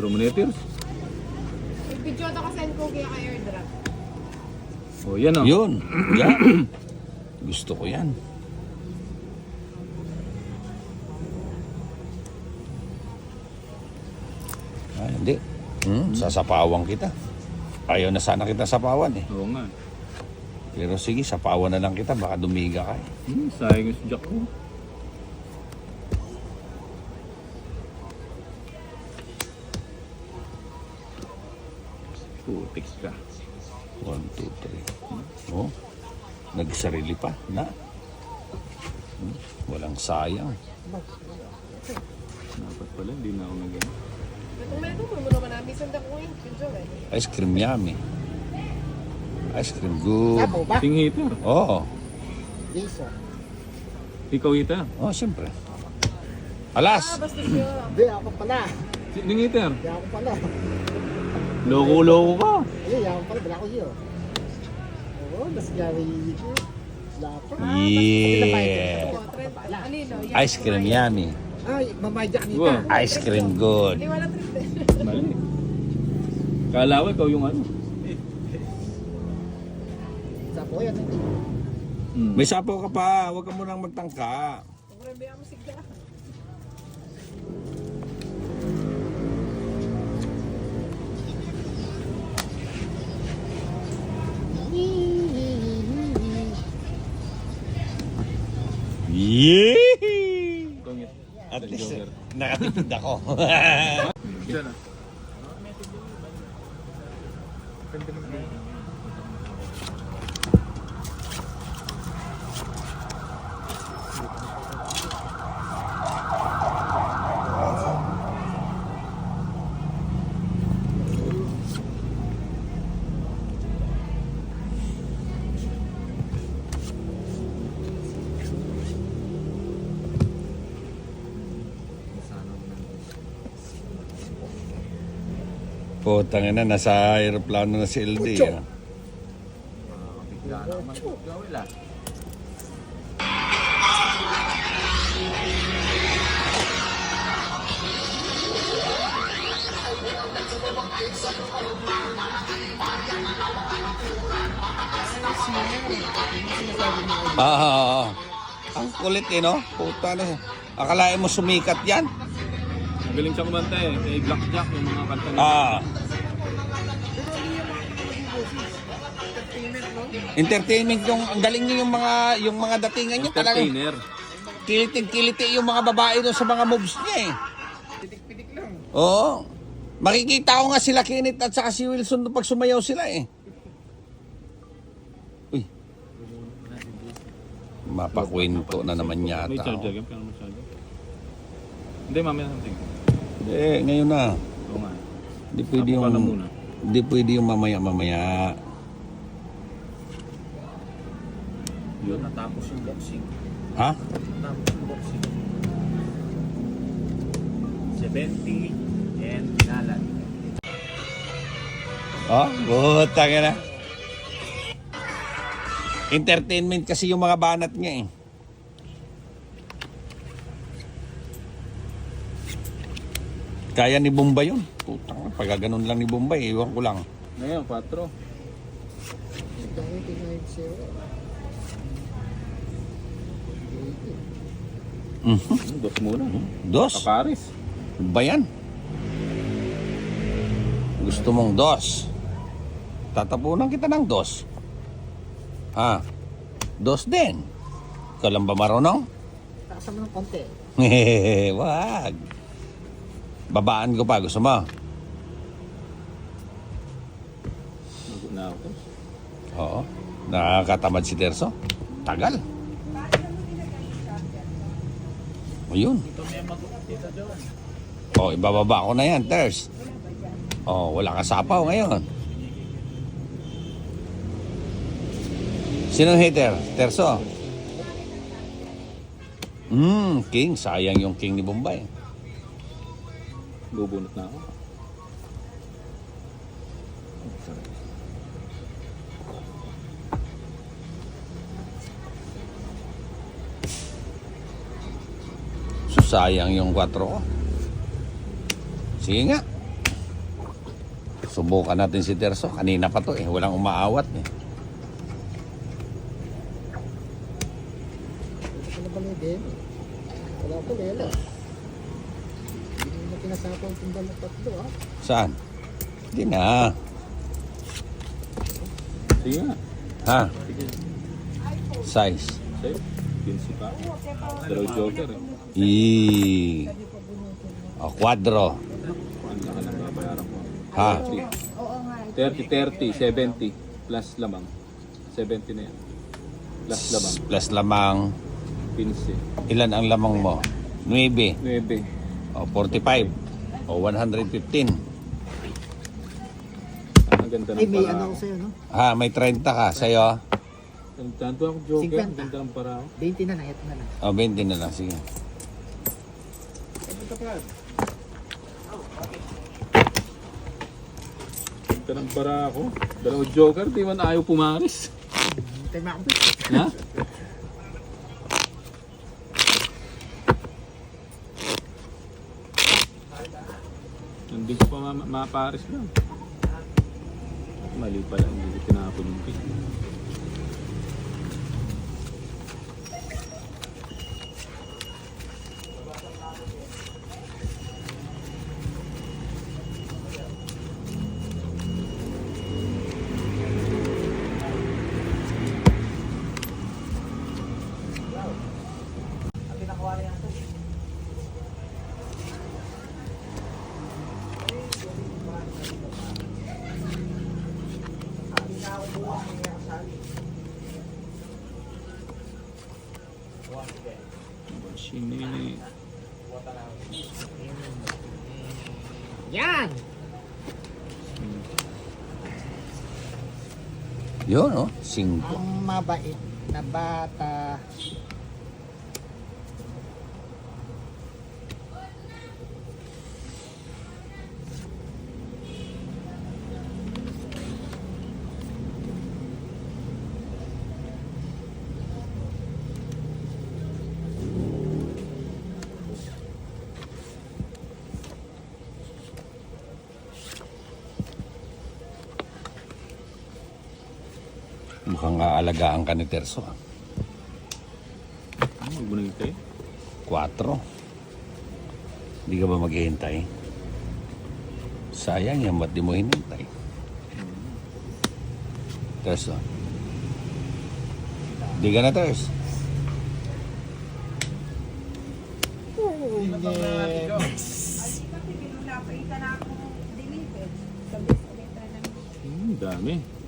Drominators. Picture ito kasi ko kaya kay airdrop. Oh, yan o. Yun. Yan. Gusto ko yan. Ah, hindi. Sasapawan kita. Ayaw na sana kita sapawan eh. Oo nga. Pero sige, sapawan na lang kita. Baka dumiga ka eh. Sayang yung jack ko. Putiks ka. 1, 2, 3. Oh, nagsarili pa na. Walang sayang. Dapat pala, hindi na ako nag-ano. Itong may ito, mo naman namin sanda ko yung picture eh. Ice cream yummy. Ice cream good. Sabo ba? Ting heater. Oo. Lisa. Ikaw heater. Oh, siyempre. Alas! Basta siya. Hindi, ako pala. Ting heater. Hindi ako pala. Loko-loko ka. Hindi, ako pala. Bala ko yun. Oo, mas gari yun. Lapar. Yeah. Alino? Ice cream yummy. Ay, mamadyak nito. Wow. Ice cream good. Hindi wala trip. Mali. Kala ko ikaw yung ano. Sabo yan. May sapo ka pa. Huwag ka munang magtangka. Sobrang biya mo sigla. Yee! Tongit. At least, nakatipid ako. Diyan ah. Putang ina, nasa aeroplano na si LD. Ah. Ah, ang kulit eh, no? Puta na. Akalain mo sumikat yan? Magaling siya kumanta eh. Kay Blackjack yung mga kanta niya. Ah. Entertainment yung ang galing niyo yung mga datingan niya talaga. Entertainer. Kilitig-kiliti yung mga babae doon sa mga moves niya eh. Pidik-pidik lang. Oo. Makikita ko nga sila Kenneth at saka si Wilson pag sumayaw sila eh. Uy. Mapakwento na naman May yata. charger. Yung piano mo charger. Hindi, mamaya natin. Eh, ngayon na. Oo nga. Hindi pwede yung... Ako pa na muna. Hindi pwede yung mamaya-mamaya. Yun, natapos yung boxing. Ha? Natapos yung boxing. 70 and finalan. Oh, buta ka na. Entertainment kasi yung mga banat niya eh. Kaya ni Bombay yun. Putang, pag ganun lang ni Bombay, iwan ko lang. Ngayon, 4. Ito ko yung tinayin siya. Dos muna. Dos? Paparis. Ba yan? Gusto mong dos? Tatapunan kita ng dos. Ha? Dos din. Ikaw lang ba marunong? Takasama ng konti. Wag. Babaan ko pa. Gusto mo? Mago na ako. Oo. Nakakatamad si Terso. Tagal. O yun. O, ibababa ko na yan, Ters. O, wala kang sapaw ngayon. Sinong hater? Terso? King. Sayang yung king ni Bombay. Bubunot na ako. So, sayang yung 4 ko. Sige nga. Subukan natin si Terso. Kanina pa to eh. Walang umaawat eh. Ito na baligin. Wala ko lela. Hindi na pinasako ang tinda ng tatlo ah. Saan? Hindi na. Sige nga. Ha? Sige. Size. Sa'yo. 15 pa. Dalaw joker eh. Quadro. Ang laki ng babayaran ko. Ha? 30, 70. Plus lamang. 70 na yan. Plus lamang. Plus lamang. 15. Ilan ang lamang mo? 9. 9. O 45. O 115. Ang ganda ng Ay, may para. ano ako sa'yo, no? Ha, may 30 ka. Sa'yo? Ang tanto ako joker. 50. Ang ganda ng para. 20 na lang, ito na lang. O 20 na lang. Sige. Ang ganda ng para ako. Dalaw joker. Di man ayaw pumaris. Hintay mo ako. Ha? Hindi ko pa maparis lang. Mali pala, hindi ko tinapon yung pin. Sini. Yan! Yun, oh. 5. Ang mabait na bata. Mukhang aalagaan ka ni Terso. Huwag mo na hintay. 4. Hindi ka ba maghihintay? Sayang yan, ba't di mo hinintay? Terso. Di ka na, Ters. Dami.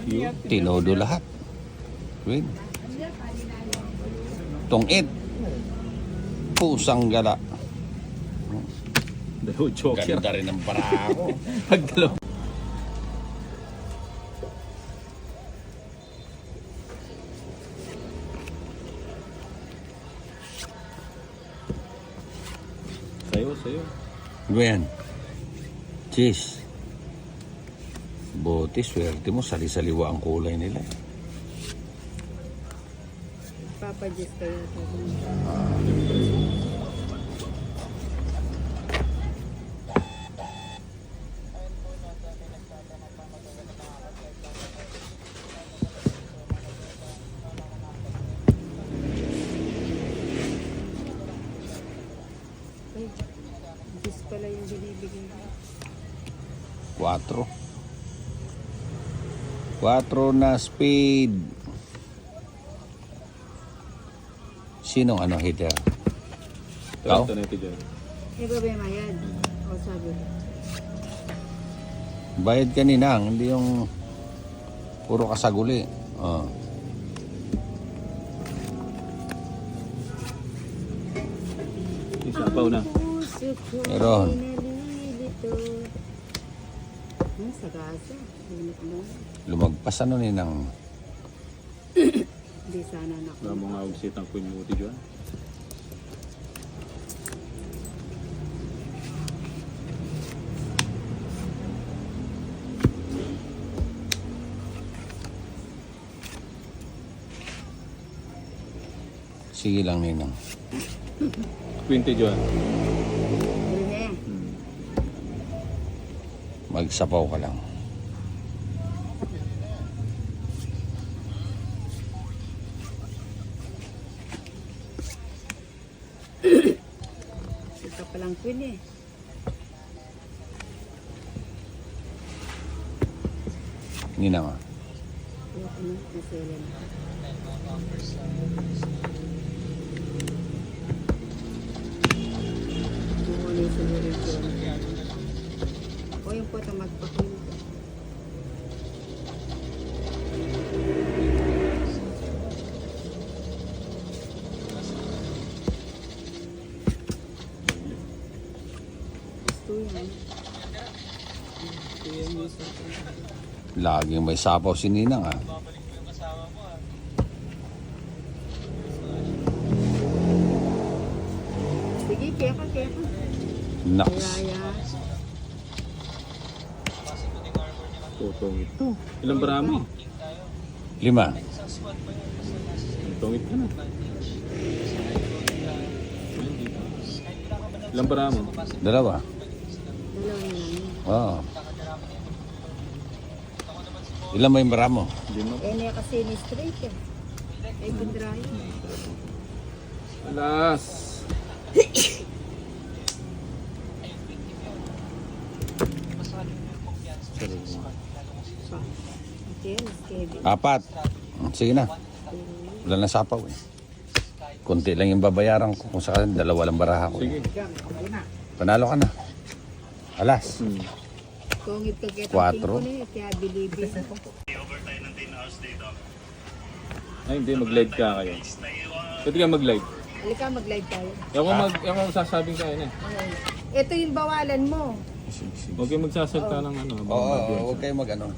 Cute. Tinodo lahat. Wait. Tungit. Pusang gala. Dalaw joker. Ganda rin ang parako. Pag dalaw. Sayo. Gwen. Cheese. Buti, swerte mo. Sali-saliwa ang kulay nila. Papadjust kayo sa Ay, juice pala yung binibigay. 4. 4 na speed. Sinong ano hitter? Ikaw? Ito na ito dyan. Ikaw ba yung mayad? O sabi? Bayad ka ninang, hindi yung puro kasaguli. Oh. Isapaw na. Puso ko Meron. nalilito. Sa gasa. Lunok mo. Lumagpas ano ninang. Hindi sana na Wala mo nga usit ang kunyuti dyan. Sige lang ninang. 20 dyan. Hindi. Magsapaw ka lang. Ito palang queen eh. Hindi na nga. Kaya ano, nasela na. Muna yung siguro yung o yung po ito magpakulo. Gusto yan. Laging may sapaw si Ninang ah. Sige, kaya ka. Naks. Kaya. Tutungit to. Ilang barami? 5. Tutungit ka na. Ilang barami? 2. Dalawa na lang yun. Oo. Ilan ba yung bara mo? Lima. Eh, niya kasi ni straight eh. Ay, pundrayo. Alas. Okay, mas Kevin. 4. Sige na. Wala na sapaw eh. Kunti lang yung babayaran ko. Kung saka 2 lang baraha ko. Sige. Panalo ka na. Alas. Kungit ka kaya Quatro. ko na eh, kaya bilibin. Ay, hindi. Mag-live ka kayo. Pwede ka mag-live. Halika, mag-live tayo. Yung magsasabing kayo na. Ito yung bawalan mo. Huwag kayo magsasalta ng ano. Oo, huwag kayo mag-ano.